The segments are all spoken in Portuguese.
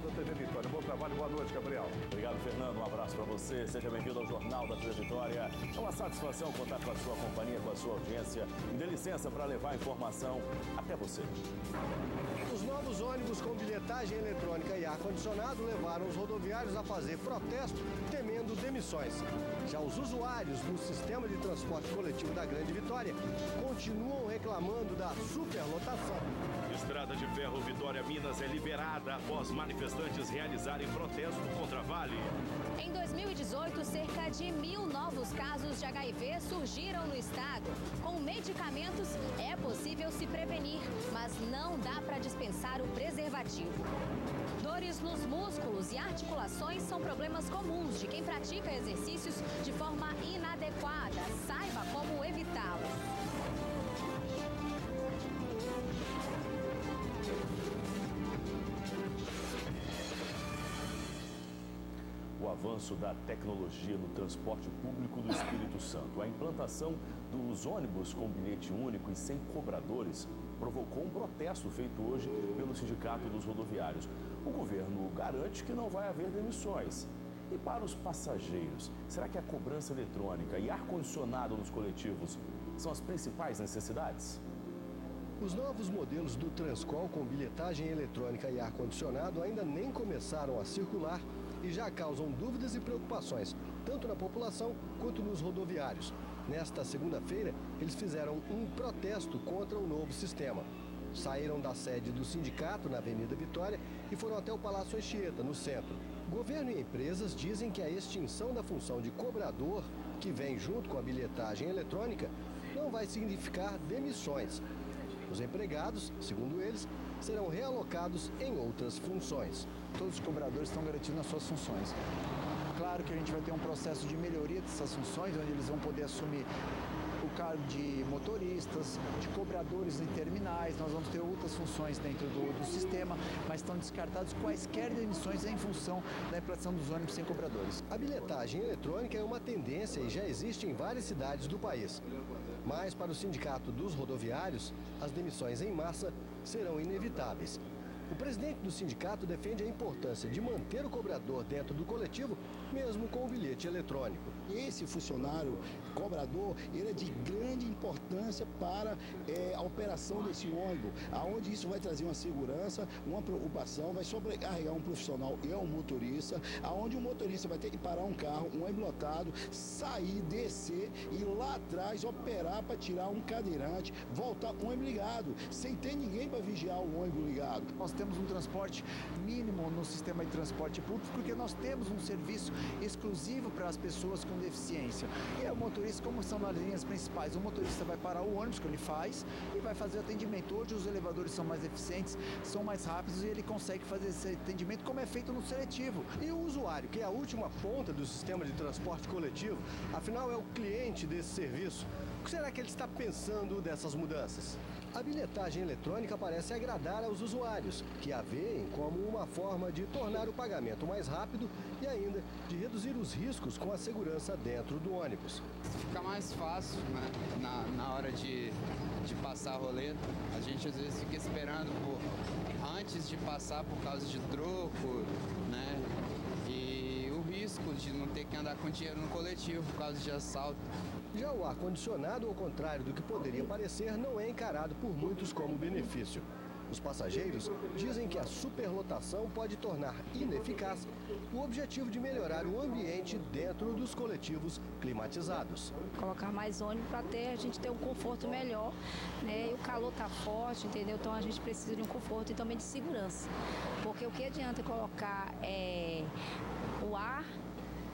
da TV Vitória. Bom trabalho, boa noite, Gabriel. Obrigado, Fernando. Um abraço para você. Seja bem-vindo ao Jornal da TV Vitória. É uma satisfação contar com a sua companhia, com a sua audiência. Me dê licença para levar a informação até você. Os novos ônibus com bilhetagem eletrônica e ar-condicionado levaram os rodoviários a fazer protesto, temendo demissões. Já os usuários do sistema de transporte coletivo da Grande Vitória continuam reclamando da superlotação. Estrada de Ferro Vitória Minas é liberada após manifestantes realizarem protesto contra a Vale. Em 2018, cerca de 1.000 novos casos de HIV surgiram no estado. Com medicamentos, é possível se prevenir, mas não dá para dispensar o preservativo. Dores nos músculos e articulações são problemas comuns de quem pratica exercícios de forma inadequada. Saiba como evitá-los. O avanço da tecnologia no transporte público do Espírito Santo. A implantação dos ônibus com bilhete único e sem cobradores provocou um protesto feito hoje pelo Sindicato dos Rodoviários. O governo garante que não vai haver demissões. E para os passageiros, será que a cobrança eletrônica e ar-condicionado nos coletivos são as principais necessidades? Os novos modelos do Transcol com bilhetagem eletrônica e ar-condicionado ainda nem começaram a circular e já causam dúvidas e preocupações, tanto na população quanto nos rodoviários. Nesta segunda-feira, eles fizeram um protesto contra o novo sistema. Saíram da sede do sindicato na Avenida Vitória e foram até o Palácio Anchieta, no centro. Governo e empresas dizem que a extinção da função de cobrador, que vem junto com a bilhetagem eletrônica, não vai significar demissões. Os empregados, segundo eles, serão realocados em outras funções. Todos os cobradores estão garantindo as suas funções. Claro que a gente vai ter um processo de melhoria dessas funções, onde eles vão poder assumir o cargo de motoristas, de cobradores em terminais, nós vamos ter outras funções dentro do sistema, mas estão descartados quaisquer demissões em função da implantação dos ônibus sem cobradores. A bilhetagem eletrônica é uma tendência e já existe em várias cidades do país. Mas para o Sindicato dos Rodoviários, as demissões em massa serão inevitáveis. O presidente do sindicato defende a importância de manter o cobrador dentro do coletivo, mesmo com o bilhete eletrônico. Esse funcionário cobrador, ele é de grande importância para a operação desse ônibus, aonde isso vai trazer uma segurança, uma preocupação, vai sobrecarregar um profissional e um motorista, aonde o motorista vai ter que parar um carro, um ônibus lotado, sair, descer e lá atrás operar para tirar um cadeirante, voltar com o ônibus ligado, sem ter ninguém para vigiar o ônibus ligado. Nós temos um transporte mínimo no sistema de transporte público, porque nós temos um serviço exclusivo para as pessoas com deficiência. E o motorista, como são nas linhas principais, o motorista vai parar o ônibus que ele faz e vai fazer o atendimento. Hoje os elevadores são mais eficientes, são mais rápidos e ele consegue fazer esse atendimento como é feito no seletivo. E o usuário, que é a última ponta do sistema de transporte coletivo, afinal é o cliente desse serviço. O que será que ele está pensando dessas mudanças? A bilhetagem eletrônica parece agradar aos usuários, que a veem como uma forma de tornar o pagamento mais rápido e ainda de reduzir os riscos com a segurança dentro do ônibus. Fica mais fácil, né, na hora de passar a roleta. A gente às vezes fica esperando antes de passar por causa de troco, né? E o risco de não ter que andar com dinheiro no coletivo por causa de assalto. Já o ar-condicionado, ao contrário do que poderia parecer, não é encarado por muitos como benefício. Os passageiros dizem que a superlotação pode tornar ineficaz o objetivo de melhorar o ambiente dentro dos coletivos climatizados. Colocar mais ônibus para a gente ter um conforto melhor, né? E o calor está forte, entendeu? Então a gente precisa de um conforto e também de segurança. Porque o que adianta colocar o ar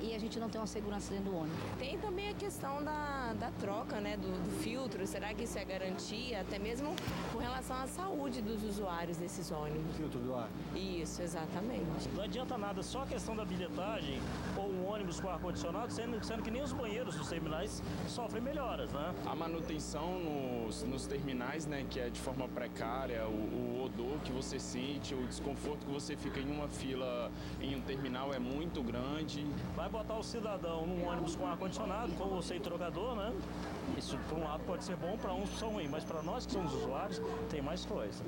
e a gente não tem uma segurança dentro do ônibus. Tem também a questão da troca, né, do filtro. Será que isso é garantia? Até mesmo com relação à saúde dos usuários desses ônibus. Filtro do ar. Isso, exatamente. Não adianta nada só a questão da bilhetagem ou um ônibus com ar-condicionado, sendo que nem os banheiros dos terminais sofrem melhoras, né? A manutenção nos terminais, né, que é de forma precária, o odor que você sente, o desconforto que você fica em uma fila em um terminal é muito grande. Vai botar o cidadão num ônibus com ar-condicionado, com ou sem trocador, né? Isso, por um lado, pode ser bom, para uns são ruim, mas para nós que somos usuários, tem mais coisa.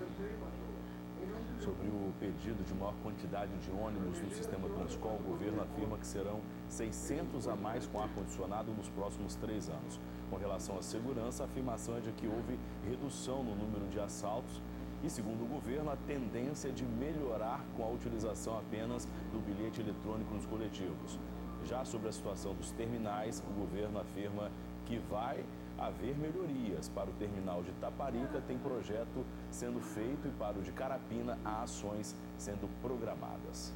Sobre o pedido de maior quantidade de ônibus no sistema Transcol, o governo afirma que serão 600 a mais com ar-condicionado nos próximos 3 anos. Com relação à segurança, a afirmação é de que houve redução no número de assaltos e, segundo o governo, a tendência é de melhorar com a utilização apenas do bilhete eletrônico nos coletivos. Já sobre a situação dos terminais, o governo afirma que vai haver melhorias. Para o terminal de Taparica, tem projeto sendo feito e para o de Carapina, há ações sendo programadas.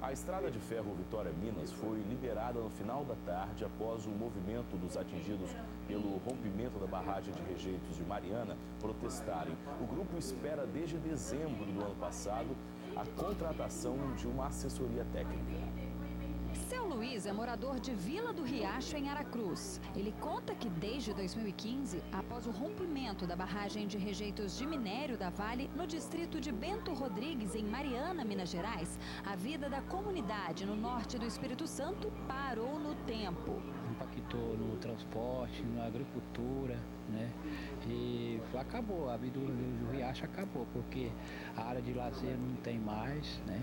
A estrada de ferro Vitória Minas foi liberada no final da tarde após o movimento dos atingidos pelo rompimento da barragem de rejeitos de Mariana protestarem. O grupo espera desde dezembro do ano passado a contratação de uma assessoria técnica. Seu Luiz é morador de Vila do Riacho, em Aracruz. Ele conta que desde 2015, após o rompimento da barragem de rejeitos de minério da Vale, no distrito de Bento Rodrigues, em Mariana, Minas Gerais, a vida da comunidade no norte do Espírito Santo parou no tempo. Impactou no transporte, na agricultura, né? E acabou, a vida do Riacho acabou, porque a área de lazer não tem mais, né?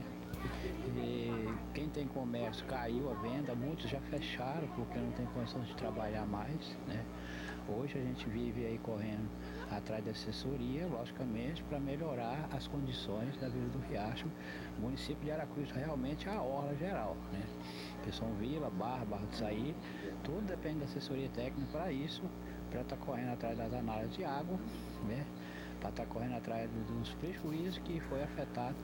E quem tem comércio caiu a venda, muitos já fecharam porque não tem condição de trabalhar mais, né? Hoje a gente vive aí correndo atrás da assessoria, logicamente, para melhorar as condições da vida do Riacho. O município de Aracruz realmente é a orla geral, né? São Vila, Barra do Saí, tudo depende da assessoria técnica para isso, para estar correndo atrás das análises de água, né? Para estar correndo atrás dos prejuízos que foi afetado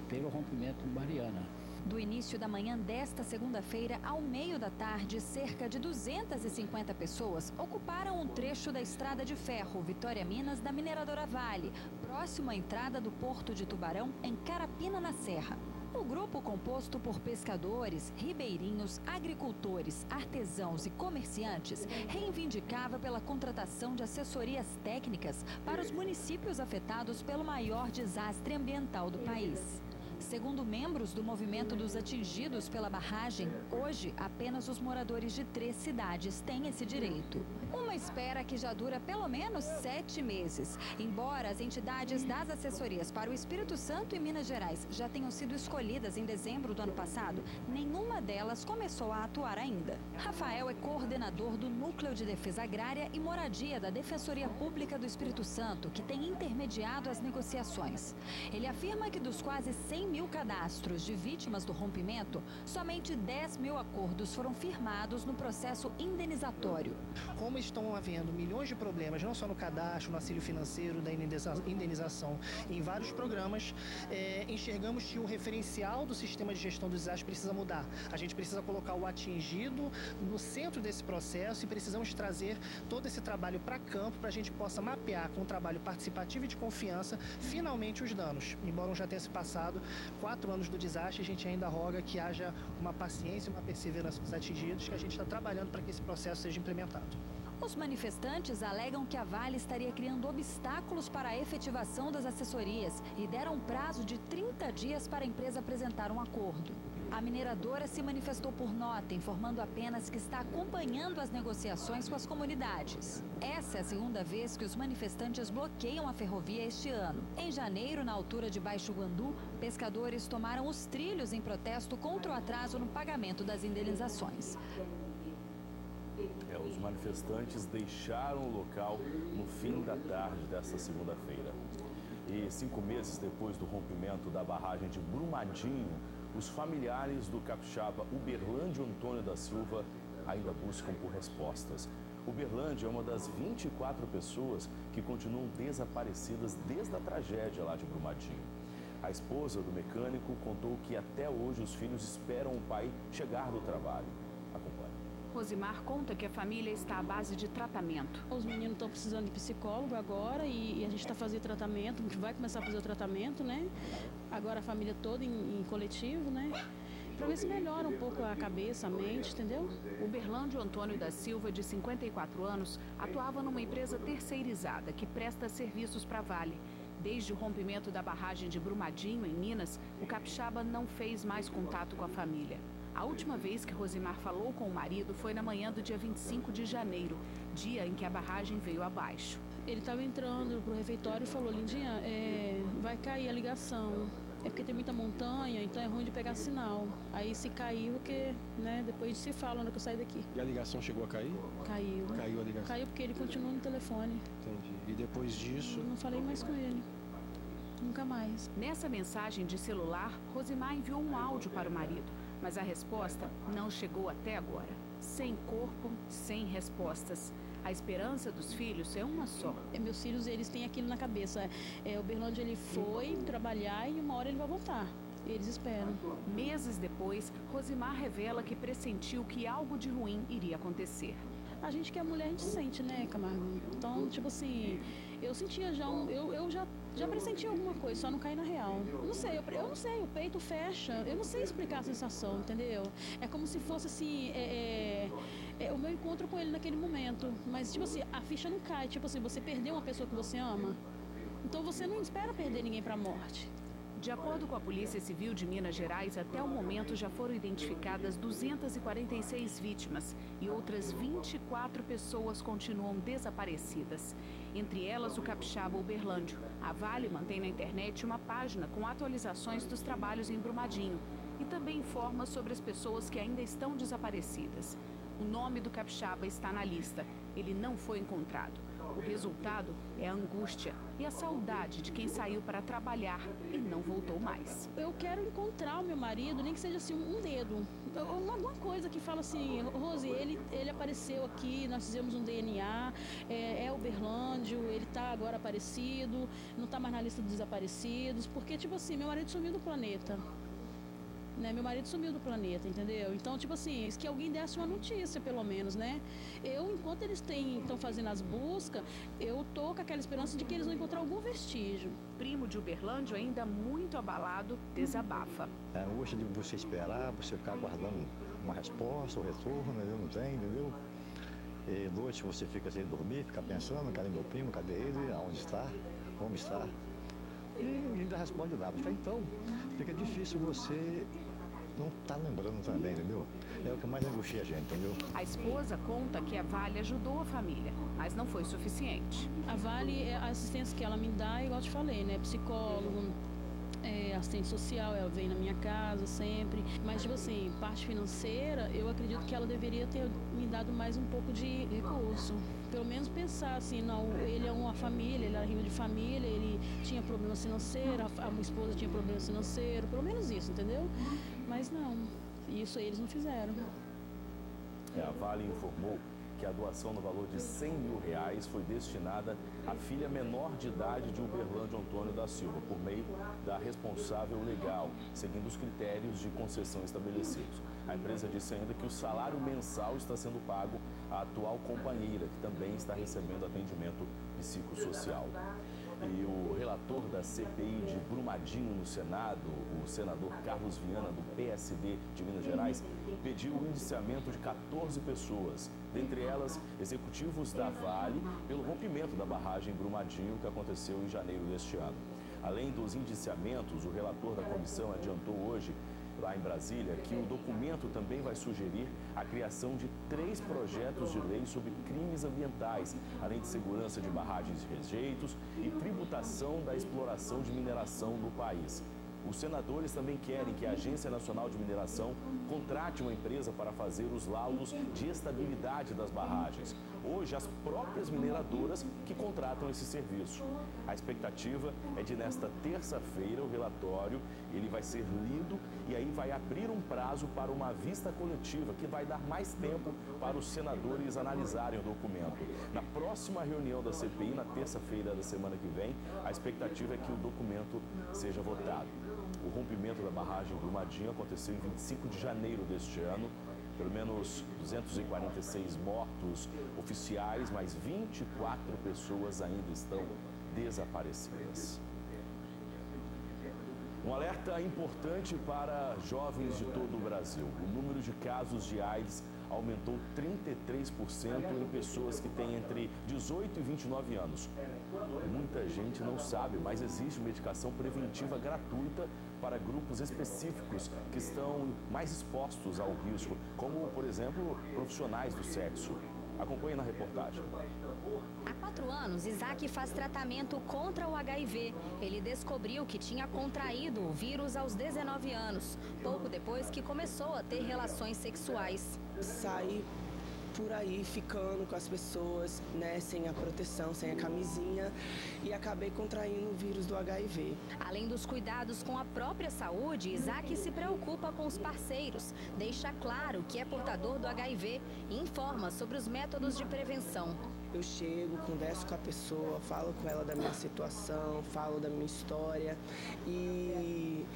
pelo rompimento de Mariana. Do início da manhã desta segunda-feira ao meio da tarde, cerca de 250 pessoas ocuparam um trecho da estrada de ferro Vitória Minas da mineradora Vale, próximo à entrada do Porto de Tubarão, em Carapina, na Serra. O grupo, composto por pescadores, ribeirinhos, agricultores, artesãos e comerciantes, reivindicava pela contratação de assessorias técnicas para os municípios afetados pelo maior desastre ambiental do país. Segundo membros do movimento dos atingidos pela barragem, hoje apenas os moradores de 3 cidades têm esse direito. Uma espera que já dura pelo menos 7 meses. Embora as entidades das assessorias para o Espírito Santo e Minas Gerais já tenham sido escolhidas em dezembro do ano passado, nenhuma delas começou a atuar ainda. Rafael é coordenador do Núcleo de Defesa Agrária e Moradia da Defensoria Pública do Espírito Santo, que tem intermediado as negociações. Ele afirma que dos quase 100 mil cadastros de vítimas do rompimento, somente 10 mil acordos foram firmados no processo indenizatório. Como estão havendo milhões de problemas, não só no cadastro, no auxílio financeiro, da indenização, em vários programas, enxergamos que o referencial do sistema de gestão do desastre precisa mudar. A gente precisa colocar o atingido no centro desse processo e precisamos trazer todo esse trabalho para campo para a gente possa mapear com um trabalho participativo e de confiança, finalmente, os danos. Embora já tenha se passado 4 anos do desastre, a gente ainda roga que haja uma paciência, uma perseverança dos atingidos, que a gente está trabalhando para que esse processo seja implementado. Os manifestantes alegam que a Vale estaria criando obstáculos para a efetivação das assessorias e deram um prazo de 30 dias para a empresa apresentar um acordo. A mineradora se manifestou por nota, informando apenas que está acompanhando as negociações com as comunidades. Essa é a segunda vez que os manifestantes bloqueiam a ferrovia este ano. Em janeiro, na altura de Baixo Guandu, pescadores tomaram os trilhos em protesto contra o atraso no pagamento das indenizações. Os manifestantes deixaram o local no fim da tarde desta segunda-feira. E 5 meses depois do rompimento da barragem de Brumadinho, os familiares do capixaba Uberlândio Antônio da Silva ainda buscam por respostas. Uberlândio é uma das 24 pessoas que continuam desaparecidas desde a tragédia lá de Brumadinho. A esposa do mecânico contou que até hoje os filhos esperam o pai chegar do trabalho. Acompanhe. Rosimar conta que a família está à base de tratamento. Os meninos estão precisando de psicólogo agora e a gente está fazendo tratamento, a gente vai começar a fazer o tratamento, né? Agora a família toda em coletivo, né? Para ver se melhora um pouco a cabeça, a mente, entendeu? Uberlândio Antônio da Silva, de 54 anos, atuava numa empresa terceirizada que presta serviços para a Vale. Desde o rompimento da barragem de Brumadinho, em Minas, o capixaba não fez mais contato com a família. A última vez que Rosimar falou com o marido foi na manhã do dia 25 de janeiro, dia em que a barragem veio abaixo. Ele estava entrando pro refeitório e falou, Lindinha, vai cair a ligação. É porque tem muita montanha, então é ruim de pegar sinal. Aí se caiu, porque, né, depois se fala na hora que eu sair daqui. E a ligação chegou a cair? Caiu. Caiu a ligação? Caiu porque ele continuou no telefone. Entendi. E depois disso? Eu não falei mais com ele. Nunca mais. Nessa mensagem de celular, Rosimar enviou um áudio para o marido, mas a resposta não chegou até agora. Sem corpo, sem respostas. A esperança dos filhos é uma só. Meus filhos, eles têm aquilo na cabeça. O Berlândia, ele foi trabalhar e uma hora ele vai voltar. Eles esperam. Meses depois, Rosimar revela que pressentiu que algo de ruim iria acontecer. A gente que é mulher, a gente sente, né, Camargo? Então, tipo assim, eu sentia já eu já pressenti alguma coisa, só não caí na real. Eu não sei, eu não sei, o peito fecha, eu não sei explicar a sensação, entendeu? É como se fosse assim, o meu encontro com ele naquele momento. Mas, tipo assim, a ficha não cai, tipo assim, você perdeu uma pessoa que você ama, então você não espera perder ninguém pra morte. De acordo com a Polícia Civil de Minas Gerais, até o momento já foram identificadas 246 vítimas e outras 24 pessoas continuam desaparecidas. Entre elas, o capixaba Uberlândio. A Vale mantém na internet uma página com atualizações dos trabalhos em Brumadinho e também informa sobre as pessoas que ainda estão desaparecidas. O nome do capixaba está na lista. Ele não foi encontrado. O resultado é a angústia e a saudade de quem saiu para trabalhar e não voltou mais. Eu quero encontrar o meu marido, nem que seja assim um dedo, alguma coisa que fala assim, Rose, ele apareceu aqui, nós fizemos um DNA, é o Berlândio, ele tá agora aparecido, não tá mais na lista dos desaparecidos, porque tipo assim, meu marido sumiu do planeta. Né, meu marido sumiu do planeta, entendeu? Então, tipo assim, que alguém desse uma notícia, pelo menos, né? Enquanto eles estão fazendo as buscas, eu tô com aquela esperança de que eles vão encontrar algum vestígio. Primo de Uberlândio, ainda muito abalado, desabafa. A angústia de você esperar, você ficar aguardando uma resposta, o retorno, não tem, entendeu? E noite você fica sem dormir, fica pensando, cadê meu primo, cadê ele, aonde está, como está? E ninguém ainda responde nada. Então, fica difícil você não tá lembrando também, entendeu? É o que mais angustia a gente, entendeu? A esposa conta que a Vale ajudou a família, mas não foi suficiente. A Vale, a assistência que ela me dá, igual eu te falei, né? Psicólogo, assistente social, ela vem na minha casa sempre. Mas, tipo assim, parte financeira, eu acredito que ela deveria ter me dado mais um pouco de recurso. Pelo menos pensar assim, não, ele é uma família, ele era rima de família, ele tinha problema financeiro, a minha esposa tinha problema financeiro, pelo menos isso, entendeu? Mas não, isso eles não fizeram. A Vale informou que a doação no valor de R$100 mil foi destinada à filha menor de idade de Uberlândio Antônio da Silva, por meio da responsável legal, seguindo os critérios de concessão estabelecidos. A empresa disse ainda que o salário mensal está sendo pago à atual companheira, que também está recebendo atendimento psicossocial. E o relator da CPI de Brumadinho no Senado, o senador Carlos Viana, do PSD de Minas Gerais, pediu o indiciamento de 14 pessoas, dentre elas executivos da Vale, pelo rompimento da barragem Brumadinho, que aconteceu em janeiro deste ano. Além dos indiciamentos, o relator da comissão adiantou hoje, lá em Brasília, que o documento também vai sugerir a criação de 3 projetos de lei sobre crimes ambientais, além de segurança de barragens e rejeitos e tributação da exploração de mineração no país. Os senadores também querem que a Agência Nacional de Mineração contrate uma empresa para fazer os laudos de estabilidade das barragens. Hoje, as próprias mineradoras que contratam esse serviço. A expectativa é de, nesta terça-feira, o relatório ele vai ser lido e aí vai abrir um prazo para uma vista coletiva, que vai dar mais tempo para os senadores analisarem o documento. Na próxima reunião da CPI, na terça-feira da semana que vem, a expectativa é que o documento seja votado. O rompimento da barragem Brumadinho aconteceu em 25 de janeiro deste ano. Pelo menos 246 mortos oficiais, mas 24 pessoas ainda estão desaparecidas. Um alerta importante para jovens de todo o Brasil. O número de casos de AIDS aumentou 33% em pessoas que têm entre 18 e 29 anos. Muita gente não sabe, mas existe medicação preventiva gratuita para grupos específicos que estão mais expostos ao risco, como, por exemplo, profissionais do sexo. Acompanhe na reportagem. Há 4 anos, Isaac faz tratamento contra o HIV. Ele descobriu que tinha contraído o vírus aos 19 anos, pouco depois que começou a ter relações sexuais. Saí por aí ficando com as pessoas, né, sem a proteção, sem a camisinha, e acabei contraindo o vírus do HIV. Além dos cuidados com a própria saúde, Isaac se preocupa com os parceiros, deixa claro que é portador do HIV e informa sobre os métodos de prevenção. Eu chego, converso com a pessoa, falo com ela da minha situação, falo da minha história e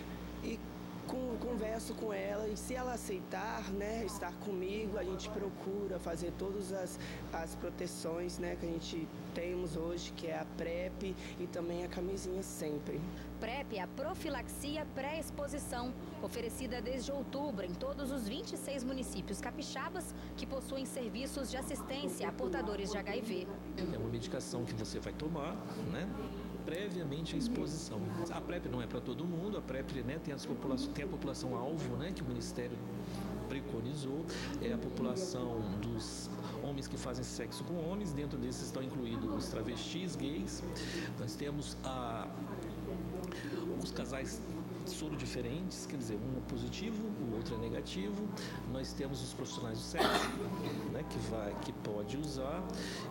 converso com ela, e se ela aceitar, né, estar comigo, a gente procura fazer todas as proteções, né, que a gente temos hoje, que é a PrEP e também a camisinha sempre. PrEP é a profilaxia pré-exposição, oferecida desde outubro em todos os 26 municípios capixabas que possuem serviços de assistência a portadores de HIV. É uma medicação que você vai tomar, né, previamente à exposição. A PrEP não é para todo mundo, a PrEP, né, tem a população alvo, né, que o Ministério preconizou, é a população dos homens que fazem sexo com homens, dentro desses estão incluídos os travestis, gays, nós temos os casais soro diferentes, quer dizer, um é positivo, o outro é negativo. Nós temos os profissionais do sexo, né, que pode usar,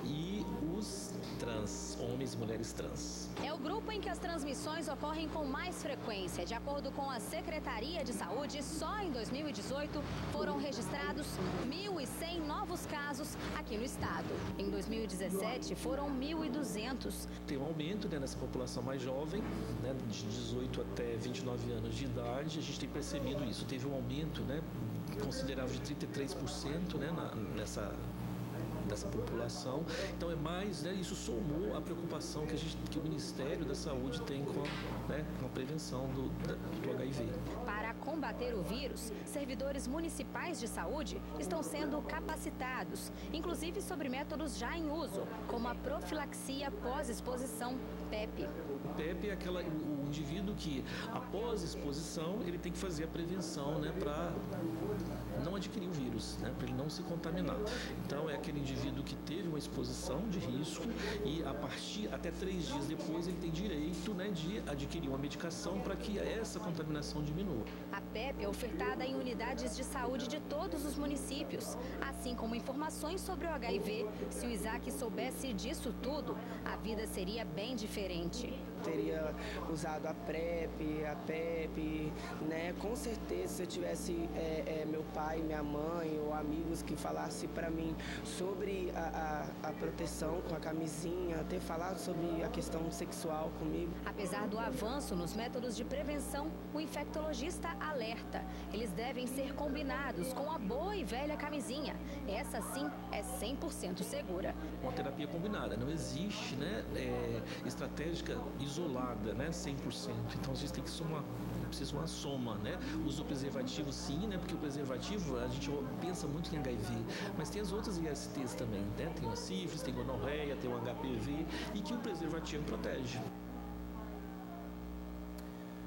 e os trans, homens e mulheres trans. É o grupo em que as transmissões ocorrem com mais frequência. De acordo com a Secretaria de Saúde, só em 2018 foram registrados 1.100 novos casos aqui no estado. Em 2017 foram 1.200. Tem um aumento, né, nessa população mais jovem, né, de 18 até 29 anos de idade. A gente tem percebido isso. Teve um aumento, né, considerável de 33%, né, dessa população. Então é mais, né, isso somou a preocupação que o Ministério da Saúde tem com a prevenção do HIV. Para combater o vírus, servidores municipais de saúde estão sendo capacitados, inclusive sobre métodos já em uso, como a profilaxia pós-exposição, PEP. O PEP é o indivíduo que, após exposição, ele tem que fazer a prevenção, né, para não adquirir o vírus, né, para ele não se contaminar. Então é aquele indivíduo que teve uma exposição de risco e até 3 dias depois ele tem direito, né, de adquirir uma medicação para que essa contaminação diminua. A PEP é ofertada em unidades de saúde de todos os municípios, assim como informações sobre o HIV. Se o Isaac soubesse disso tudo, a vida seria bem diferente. Teria usado a PrEP, a PEP, né? Com certeza, se eu tivesse meu pai, minha mãe ou amigos que falassem para mim sobre a proteção com a camisinha, ter falado sobre a questão sexual comigo. Apesar do avanço nos métodos de prevenção, o infectologista alerta. Eles devem ser combinados com a boa e velha camisinha. Essa sim é 100% segura. Uma terapia combinada, não existe, né, estratégia isolada, né, 100%. Então a gente tem que precisa uma soma, né? Uso do preservativo sim, né? Porque o preservativo a gente pensa muito em HIV, mas tem as outras ISTs também, né? Tem a sífilis, tem gonorreia, tem o HPV e que o preservativo protege.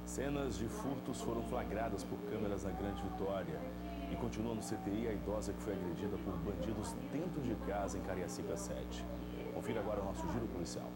Cenas de furtos foram flagradas por câmeras na Grande Vitória. E continua no CTI a idosa que foi agredida por bandidos dentro de casa em Cariacica 7. Confira agora o nosso giro policial.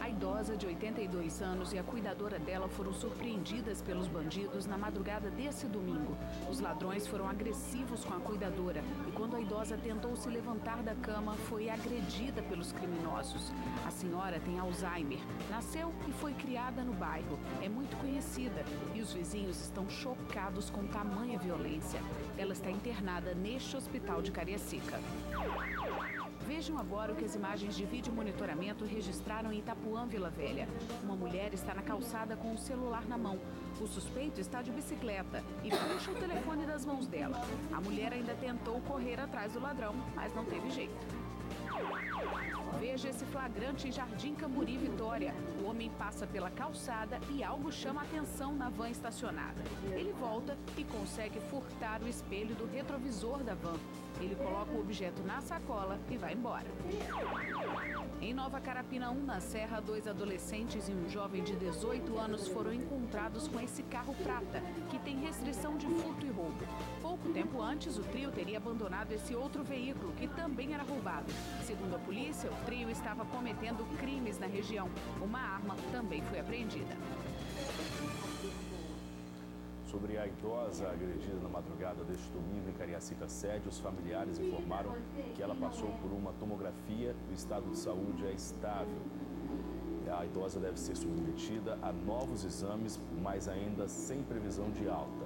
A idosa de 82 anos e a cuidadora dela foram surpreendidas pelos bandidos na madrugada desse domingo. Os ladrões foram agressivos com a cuidadora e quando a idosa tentou se levantar da cama, foi agredida pelos criminosos. A senhora tem Alzheimer, nasceu e foi criada no bairro, é muito conhecida e os vizinhos estão chocados com tamanha violência. Ela está internada neste hospital de Cariacica. Vejam agora o que as imagens de vídeo monitoramento registraram em Itapuã, Vila Velha. Uma mulher está na calçada com o celular na mão. O suspeito está de bicicleta e puxa o telefone das mãos dela. A mulher ainda tentou correr atrás do ladrão, mas não teve jeito. Veja esse flagrante em Jardim Camburi, Vitória. O homem passa pela calçada e algo chama a atenção na van estacionada. Ele volta e consegue furtar o espelho do retrovisor da van. Ele coloca o objeto na sacola e vai embora. Em Nova Carapina 1, na Serra, 2 adolescentes e um jovem de 18 anos foram encontrados com esse carro prata, que tem restrição de furto e roubo. Pouco tempo antes, o trio teria abandonado esse outro veículo, que também era roubado. Segundo a polícia, o trio estava cometendo crimes na região. Uma arma também foi apreendida. Sobre a idosa agredida na madrugada deste domingo em Cariacica Sede, os familiares informaram que ela passou por uma tomografia e o estado de saúde é estável. A idosa deve ser submetida a novos exames, mas ainda sem previsão de alta.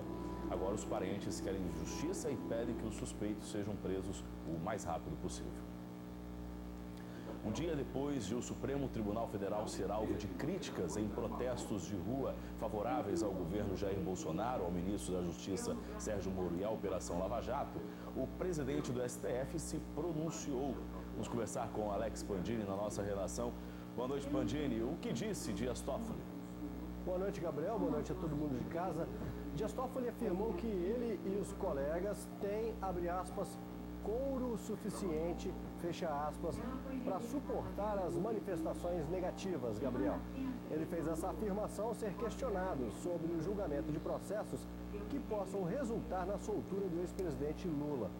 Agora os parentes querem justiça e pedem que os suspeitos sejam presos o mais rápido possível. Um dia depois de o Supremo Tribunal Federal ser alvo de críticas em protestos de rua favoráveis ao governo Jair Bolsonaro, ao ministro da Justiça Sérgio Moro e à Operação Lava Jato, o presidente do STF se pronunciou. Vamos conversar com Alex Pandini na nossa redação. Boa noite, Pandini. O que disse Dias Toffoli? Boa noite, Gabriel. Boa noite a todo mundo de casa. Dias Toffoli afirmou que ele e os colegas têm, abre aspas, couro suficiente, fecha aspas, para suportar as manifestações negativas, Gabriel. Ele fez essa afirmação ao ser questionado sobre o julgamento de processos que possam resultar na soltura do ex-presidente Lula.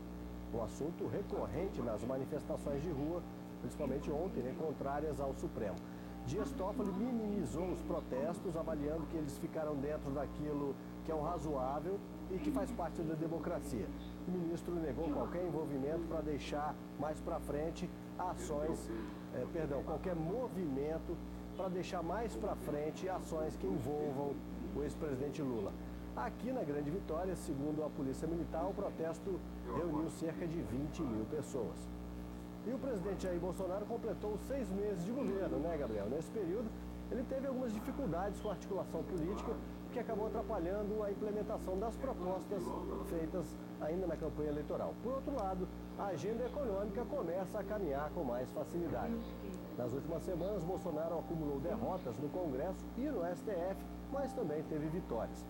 Um assunto recorrente nas manifestações de rua, principalmente ontem, contrárias ao Supremo. Dias Toffoli minimizou os protestos, avaliando que eles ficaram dentro daquilo que é o razoável e que faz parte da democracia. O ministro negou qualquer envolvimento para deixar mais para frente qualquer movimento para deixar mais para frente ações que envolvam o ex-presidente Lula. Aqui na Grande Vitória, segundo a Polícia Militar, o protesto reuniu cerca de 20 mil pessoas. E o presidente Jair Bolsonaro completou 6 meses de governo, né, Gabriel? Nesse período, ele teve algumas dificuldades com a articulação política, que acabou atrapalhando a implementação das propostas feitas ainda na campanha eleitoral. Por outro lado, a agenda econômica começa a caminhar com mais facilidade. Nas últimas semanas, Bolsonaro acumulou derrotas no Congresso e no STF, mas também teve vitórias.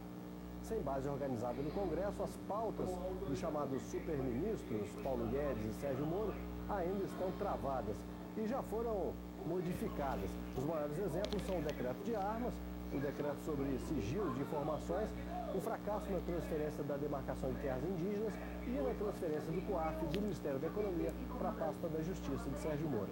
Sem base organizada no Congresso, as pautas dos chamados superministros, Paulo Guedes e Sérgio Moro, ainda estão travadas e já foram modificadas. Os maiores exemplos são o decreto de armas, o decreto sobre sigilo de informações, o fracasso na transferência da demarcação de terras indígenas e na transferência do COAF do Ministério da Economia para a pasta da Justiça de Sérgio Moro.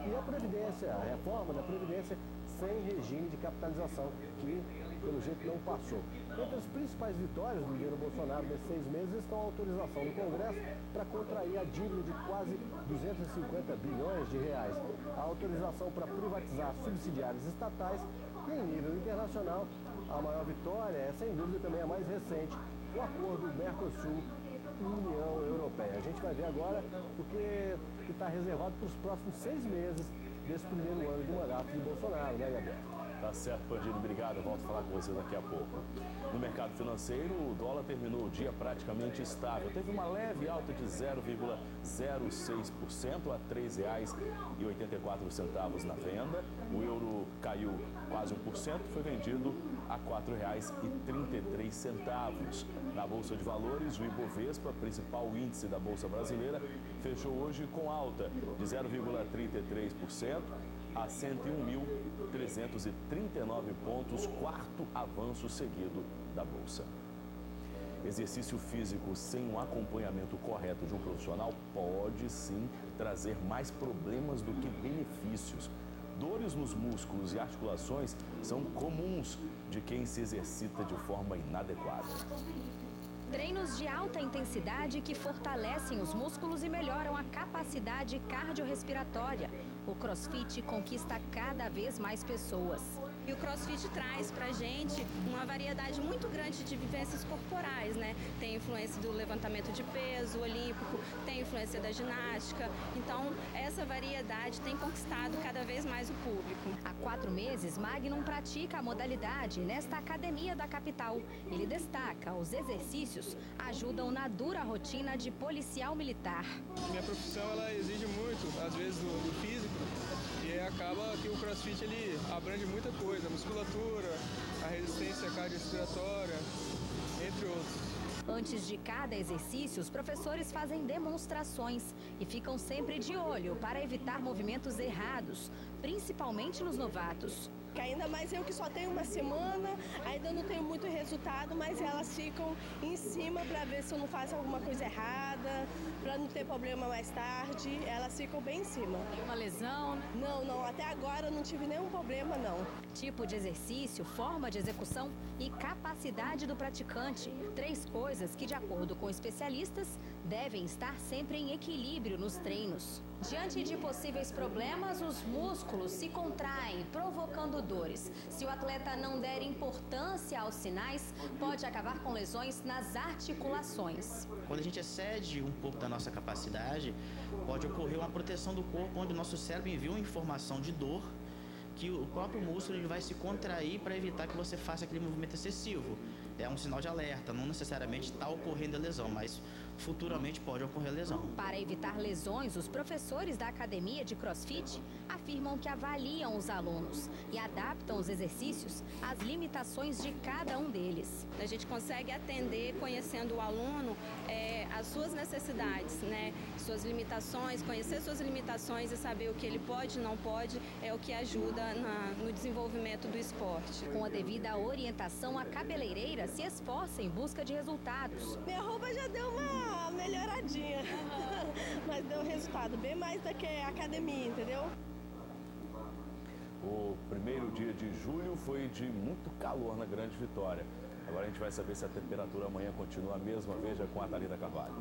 E a Previdência, a reforma da Previdência sem regime de capitalização, que pelo jeito não passou. Entre as principais vitórias do governo Bolsonaro nesses 6 meses estão a autorização do Congresso para contrair a dívida de quase 250 bilhões de reais, a autorização para privatizar subsidiárias estatais e, em nível internacional, a maior vitória é, sem dúvida, também a mais recente, o acordo Mercosul-União Europeia. A gente vai ver agora o que está reservado para os próximos 6 meses desse primeiro ano de mandato de Bolsonaro, né, Gabriel? Tá certo, Pandini, obrigado. Eu volto a falar com você daqui a pouco. No mercado financeiro, o dólar terminou o dia praticamente estável. Teve uma leve alta de 0,06% a R$ 3,84 na venda. O euro caiu quase 1%, foi vendido a R$ 4,33. Na Bolsa de Valores, o Ibovespa, principal índice da Bolsa Brasileira, fechou hoje com alta de 0,33%. a 101.339 pontos, quarto avanço seguido da Bolsa. Exercício físico sem um acompanhamento correto de um profissional pode sim trazer mais problemas do que benefícios. Dores nos músculos e articulações são comuns de quem se exercita de forma inadequada. Treinos de alta intensidade que fortalecem os músculos e melhoram a capacidade cardiorrespiratória. O CrossFit conquista cada vez mais pessoas. E o CrossFit traz pra gente uma variedade muito grande de vivências corporais, né? Tem influência do levantamento de peso olímpico, tem influência da ginástica. Então, essa variedade tem conquistado cada vez mais o público. Há 4 meses, Magnum pratica a modalidade nesta academia da capital. Ele destaca: os exercícios ajudam na dura rotina de policial militar. Minha profissão, ela exige muito, às vezes, do físico. E acaba que o CrossFit ele abrange muita coisa, a musculatura, a resistência cardiorrespiratória, entre outros. Antes de cada exercício, os professores fazem demonstrações e ficam sempre de olho para evitar movimentos errados, principalmente nos novatos. Ainda mais eu que só tenho uma semana, ainda não tenho muito resultado, mas elas ficam em cima para ver se eu não faço alguma coisa errada, para não ter problema mais tarde, elas ficam bem em cima. Uma lesão? Não, até agora eu não tive nenhum problema não. Tipo de exercício, forma de execução e capacidade do praticante. 3 coisas que, de acordo com especialistas, devem estar sempre em equilíbrio nos treinos. Diante de possíveis problemas, os músculos se contraem, provocando dores. Se o atleta não der importância aos sinais, pode acabar com lesões nas articulações. Quando a gente excede um pouco da nossa capacidade, pode ocorrer uma proteção do corpo, onde o nosso cérebro envia uma informação de dor, que o próprio músculo ele vai se contrair para evitar que você faça aquele movimento excessivo. É um sinal de alerta, não necessariamente está ocorrendo a lesão, mas futuramente pode ocorrer a lesão. Para evitar lesões, os professores da academia de CrossFit afirmam que avaliam os alunos e adaptam os exercícios às limitações de cada um deles. A gente consegue atender, conhecendo o aluno, as suas necessidades, né? Suas limitações, conhecer suas limitações e saber o que ele pode e não pode é o que ajuda no desenvolvimento do esporte. Com a devida orientação, a cabeleireira se esforça em busca de resultados. Minha roupa já deu uma melhoradinha, mas deu resultado bem mais do que a academia, entendeu? O primeiro dia de julho foi de muito calor na Grande Vitória. Agora a gente vai saber se a temperatura amanhã continua a mesma. Veja com a Thalita Carvalho.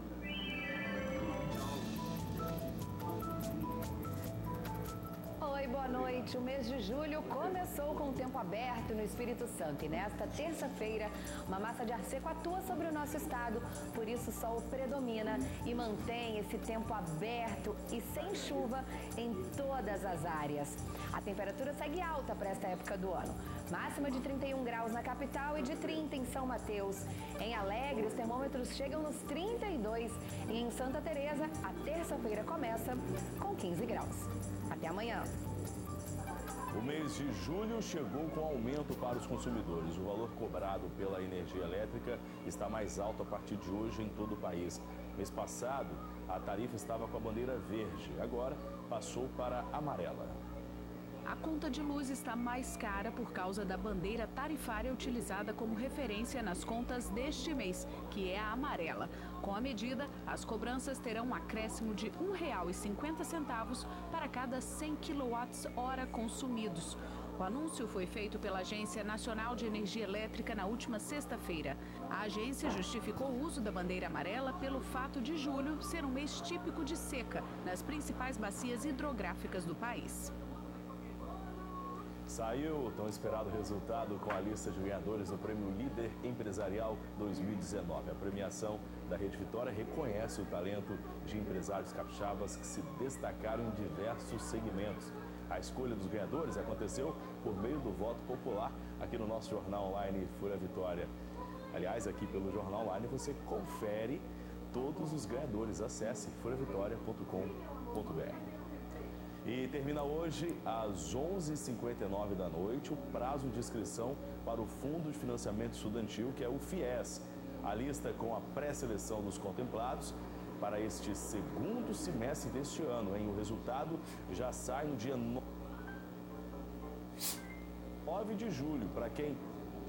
Oi, boa noite. O mês de julho começou com o tempo aberto no Espírito Santo e nesta terça-feira uma massa de ar seco atua sobre o nosso estado, por isso o sol predomina e mantém esse tempo aberto e sem chuva em todas as áreas. A temperatura segue alta para esta época do ano, máxima de 31 graus na capital e de 30 em São Mateus. Em Alegre, os termômetros chegam nos 32 e em Santa Teresa, a terça-feira começa com 15 graus. Até amanhã. O mês de julho chegou com aumento para os consumidores. O valor cobrado pela energia elétrica está mais alto a partir de hoje em todo o país. Mês passado, a tarifa estava com a bandeira verde, agora passou para amarela. A conta de luz está mais cara por causa da bandeira tarifária utilizada como referência nas contas deste mês, que é a amarela. Com a medida, as cobranças terão um acréscimo de R$ 1,50 para cada 100 kWh consumidos. O anúncio foi feito pela Agência Nacional de Energia Elétrica na última sexta-feira. A agência justificou o uso da bandeira amarela pelo fato de julho ser um mês típico de seca nas principais bacias hidrográficas do país. Saiu o tão esperado resultado com a lista de ganhadores do Prêmio Líder Empresarial 2019. A premiação da Rede Vitória reconhece o talento de empresários capixabas que se destacaram em diversos segmentos. A escolha dos ganhadores aconteceu por meio do voto popular aqui no nosso jornal online Folha Vitória. Aliás, aqui pelo jornal online você confere todos os ganhadores. Acesse folhavitória.com.br. E termina hoje, às 11h59 da noite, o prazo de inscrição para o Fundo de Financiamento Estudantil, que é o FIES. A lista com a pré-seleção dos contemplados para este segundo semestre deste ano, hein? O resultado já sai no dia 9 de julho. Para quem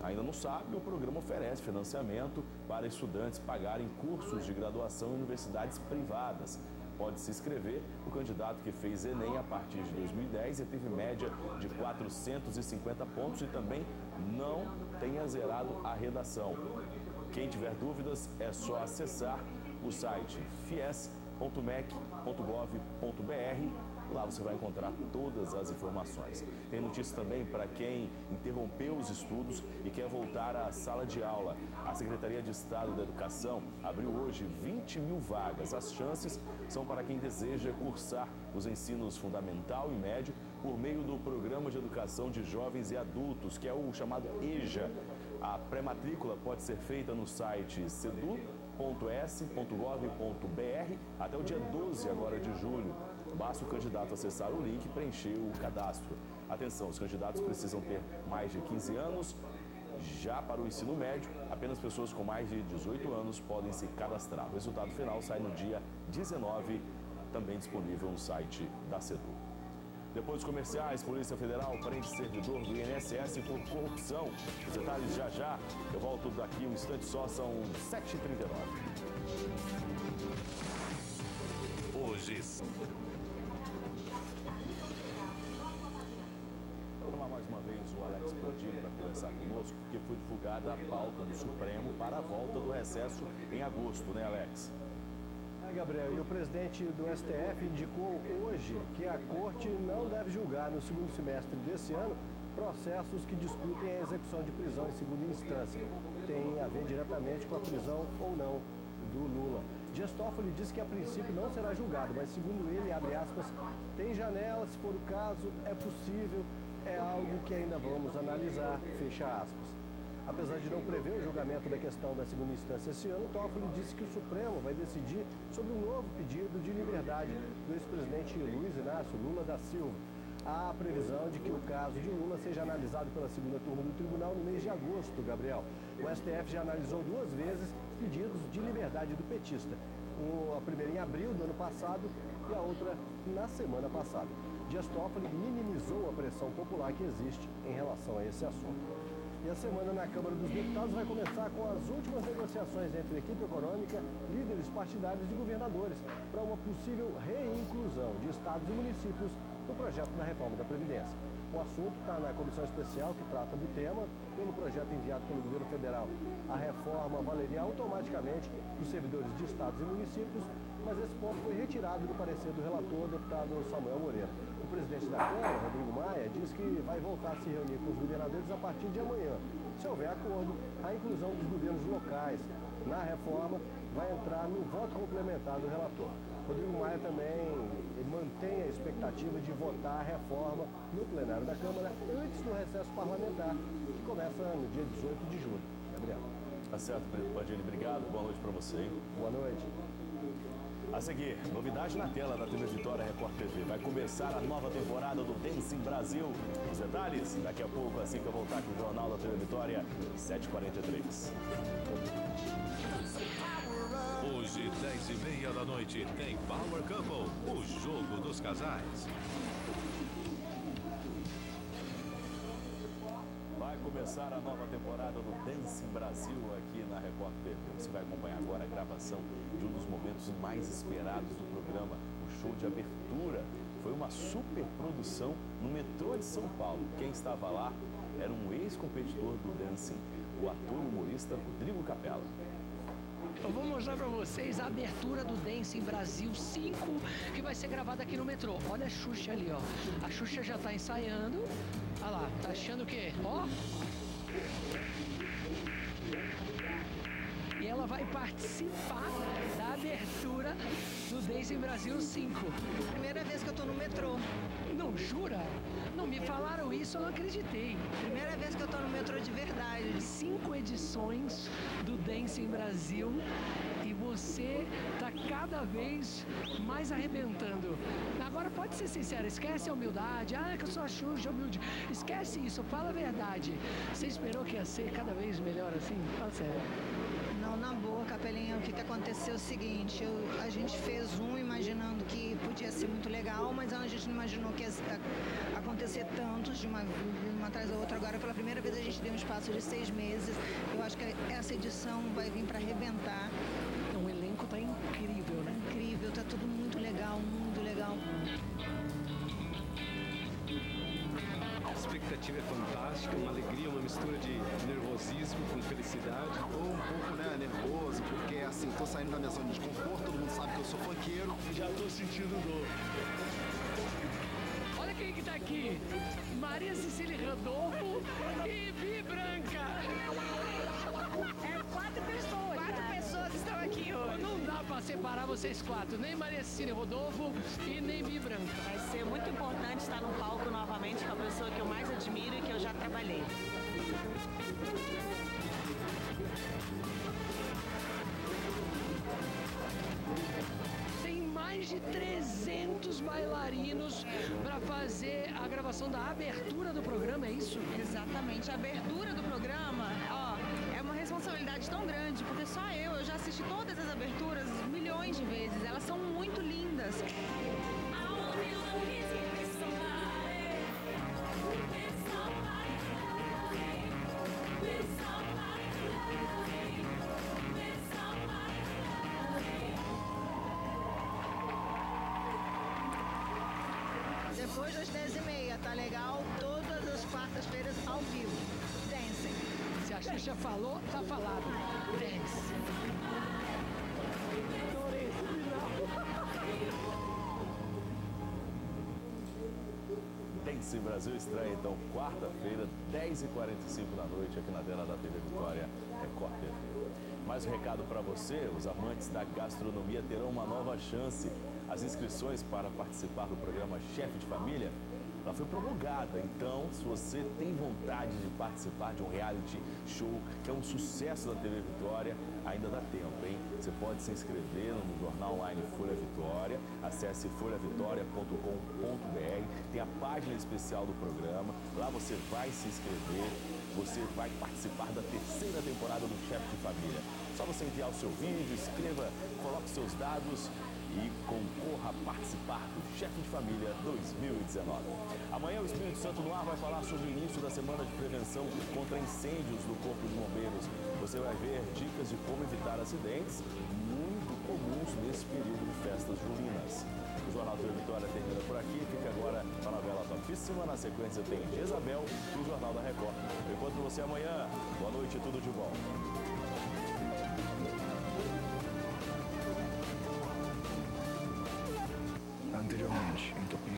ainda não sabe, o programa oferece financiamento para estudantes pagarem cursos de graduação em universidades privadas. Pode se inscrever o candidato que fez Enem a partir de 2010 e teve média de 450 pontos e também não tenha zerado a redação. Quem tiver dúvidas é só acessar o site fies.mec.gov.br. Lá você vai encontrar todas as informações. Tem notícia também para quem interrompeu os estudos e quer voltar à sala de aula. A Secretaria de Estado da Educação abriu hoje 20 mil vagas. As chances são para quem deseja cursar os ensinos fundamental e médio por meio do Programa de Educação de Jovens e Adultos, que é o chamado EJA. A pré-matrícula pode ser feita no site sedu.s.gov.br até o dia 12 agora de julho. Basta o candidato acessar o link e preencher o cadastro. Atenção, os candidatos precisam ter mais de 15 anos Já para o ensino médio, apenas pessoas com mais de 18 anos podem se cadastrar. O resultado final sai no dia 19, também disponível no site da SEDU. Depois dos comerciais, Polícia Federal prende servidor do INSS por corrupção. Os detalhes já já. Eu volto daqui um instante só, são 7h39. Hoje. Mais uma vez o Alex Prodino para conversar conosco, porque foi divulgada a pauta do Supremo para a volta do recesso em agosto, né, Alex? Gabriel, e o presidente do STF indicou hoje que a Corte não deve julgar no segundo semestre desse ano processos que discutem a execução de prisão em segunda instância. Tem a ver diretamente com a prisão ou não do Lula. Dias Toffoli disse que a princípio não será julgado, mas segundo ele, abre aspas, tem janela, se for o caso, é possível, é algo que ainda vamos analisar, fecha aspas. Apesar de não prever o julgamento da questão da segunda instância esse ano, Toffoli disse que o Supremo vai decidir sobre um novo pedido de liberdade do ex-presidente Luiz Inácio Lula da Silva. Há a previsão de que o caso de Lula seja analisado pela segunda turma do tribunal no mês de agosto, Gabriel. O STF já analisou 2 vezes pedidos de liberdade do petista. A primeira em abril do ano passado e a outra na semana passada. Dias Toffoli minimizou a pressão popular que existe em relação a esse assunto. E a semana na Câmara dos Deputados vai começar com as últimas negociações entre a equipe econômica, líderes partidários e governadores para uma possível reinclusão de estados e municípios no projeto da reforma da Previdência. O assunto está na comissão especial que trata do tema, pelo projeto enviado pelo governo federal. A reforma valeria automaticamente para os servidores de estados e municípios, mas esse ponto foi retirado do parecer do relator, deputado Samuel Moreira. O presidente da Câmara, Rodrigo Maia, diz que vai voltar a se reunir com os governadores a partir de amanhã. Se houver acordo, a inclusão dos governos locais na reforma vai entrar no voto complementar do relator. Rodrigo Maia também mantém a expectativa de votar a reforma no plenário da Câmara antes do recesso parlamentar, que começa no dia 18 de julho. Gabriel. Tá certo, Brito Padilha. Obrigado. Boa noite para você, hein? Boa noite. A seguir, novidade na tela da TV Vitória Record TV. Vai começar a nova temporada do Dancing Brasil. Os detalhes, daqui a pouco, assim que eu voltar com o Jornal da TV Vitória, 7h43. Hoje, 10h30 da noite, tem Power Couple, o jogo dos casais. Vai começar a nova temporada do Dancing Brasil aqui na Record TV. Você vai acompanhar agora a gravação de um dos momentos mais esperados do programa, o show de abertura. Foi uma super produção no metrô de São Paulo. Quem estava lá era um ex-competidor do dancing, o ator e humorista Rodrigo Capello. Eu vou mostrar pra vocês a abertura do Dancing Brasil 5, que vai ser gravada aqui no metrô. Olha a Xuxa ali, ó. A Xuxa já tá ensaiando. Olha lá, tá achando o quê? Ó. E ela vai participar da abertura do Dancing Brasil 5. Primeira vez que eu tô no metrô. Não, jura? Não, me falaram isso, eu não acreditei. Primeira vez que eu tô no metrô de verdade. 5 edições do Dancing Brasil e você tá cada vez mais arrebentando. Agora pode ser sincero, esquece a humildade. Ah, que eu sou a Xuxa, humilde. Esquece isso, fala a verdade. Você esperou que ia ser cada vez melhor assim? Fala sério. Não, na boa, Capelinha, o que aconteceu é o seguinte, a gente fez imaginando que podia ser muito legal, mas a gente não imaginou que ia acontecer tantos de uma atrás da outra. Agora, pela primeira vez, a gente deu um espaço de 6 meses. Eu acho que essa edição vai vir para arrebentar. O elenco tá incrível, né? Incrível, tá tudo muito legal, muito legal. A expectativa é fantástica, uma alegria, uma mistura de nervosismo com felicidade. Tô um pouco, nervoso, porque assim, tô saindo da minha zona de conforto, todo mundo sabe que eu sou funkeiro. Já tô sentindo dor. Olha quem que tá aqui. Maria Cecília Rodolfo e Vi Branca. É 4 pessoas. 4 pessoas estão aqui hoje. Não dá pra separar vocês 4, nem Maria Cecília Rodolfo e nem Vi Branca. Vai ser muito importante estar no palco novamente com a pessoa que eu mais admiro e que eu já trabalhei. Tem mais de 300 bailarinos para fazer a gravação da abertura do programa, é isso? Exatamente. A abertura do programa felicidade tão grande, porque só eu já assisti todas as aberturas milhões de vezes. Elas são muito lindas. Depois das 10h30, tá legal? Todas as quartas-feiras ao vivo. Dancing. Se a Xuxa falou, tá falado. Dance. Adorei esse final. Dance Brasil estreia então quarta-feira, 10h45 da noite, aqui na tela da TV Vitória Record TV. Mais um recado para você: os amantes da gastronomia terão uma nova chance. As inscrições para participar do programa Chefe de Família, ela foi promulgada. Então, se você tem vontade de participar de um reality show que é um sucesso da TV Vitória, ainda dá tempo, hein? Você pode se inscrever no jornal online Folha Vitória, acesse folhavitória.com.br, tem a página especial do programa, lá você vai se inscrever, você vai participar da terceira temporada do Chefe de Família. Só você enviar o seu vídeo, escreva, coloque seus dados e concorra a participar do Chefe de Família 2019. Amanhã o Espírito Santo no Ar vai falar sobre o início da semana de prevenção contra incêndios do Corpo de Bombeiros. Você vai ver dicas de como evitar acidentes muito comuns nesse período de festas juninas. O Jornal TV Vitória termina por aqui. Fica agora com a novela Topíssima. Na sequência tem Jezabel e o Jornal da Record. Eu encontro você amanhã. Boa noite e tudo de bom.